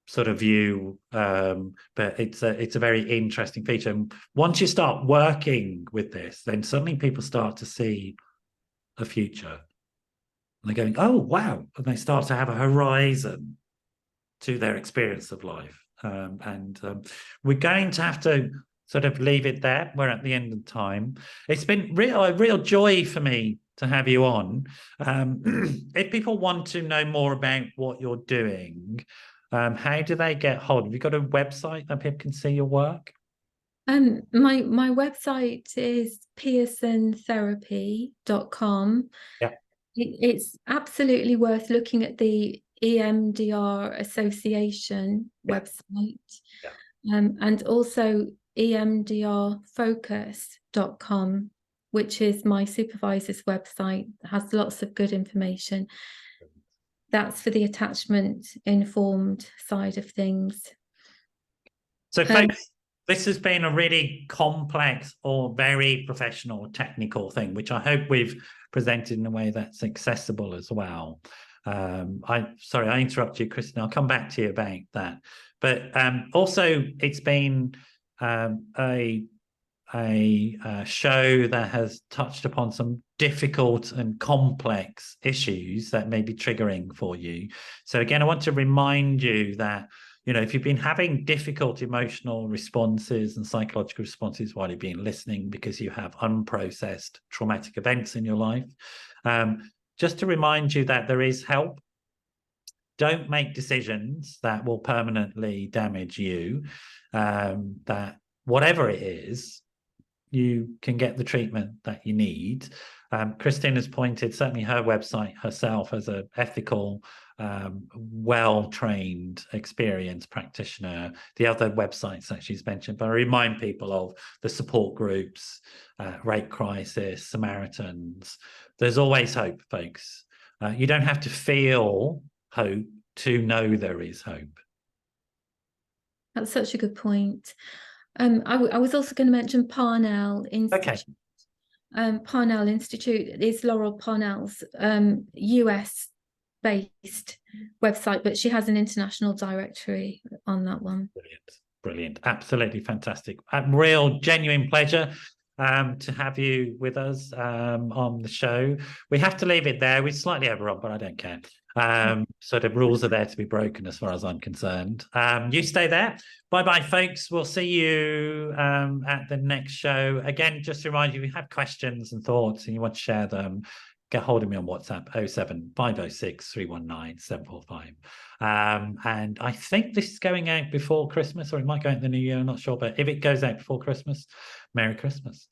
sort of view, but it's a very interesting feature. And once you start working with this, then suddenly people start to see a future. And they're going, oh, wow. And they start to have a horizon to their experience of life. We're going to have to sort of leave it there. We're at the end of time. It's been a real joy for me to have you on. If people want to know more about what you're doing, how do they get hold? Have you got a website that people can see your work? My website is pearsontherapy.com. Yeah. It's absolutely worth looking at the EMDR Association website, and also emdrfocus.com, which is my supervisor's website. It has lots of good information. That's for the attachment informed side of things. So folks, this has been a really complex or very professional technical thing, which I hope we've presented in a way that's accessible as well. Sorry, I interrupt you, Kristen. I'll come back to you about that. But also, it's been a a show that has touched upon some difficult and complex issues that may be triggering for you. So again, I want to remind you that, you know, if you've been having difficult emotional responses and psychological responses while you've been listening because you have unprocessed traumatic events in your life, just to remind you that there is help. Don't make decisions that will permanently damage you, that whatever it is, you can get the treatment that you need. Christine has pointed, certainly her website herself as an ethical, well-trained, experienced practitioner. The other websites that she's mentioned, but I remind people of the support groups, Rape Crisis, Samaritans. There's always hope, folks. You don't have to feel hope to know there is hope. That's such a good point. I was also going to mention Parnell Institute. Okay. Parnell Institute is Laurel Parnell's US-based website, but she has an international directory on that one. Brilliant. Absolutely fantastic. A real genuine pleasure to have you with us on the show. We have to leave it there. We're slightly overrun, but I don't care. So the rules are there to be broken as far as I'm concerned. You stay there. Bye-bye, folks. We'll see you at the next show. Again, just to remind you, if you have questions and thoughts and you want to share them, get hold of me on WhatsApp, 07506 319 745. And I think this is going out before Christmas, or it might go out in the new year, I'm not sure. But if it goes out before Christmas, Merry Christmas.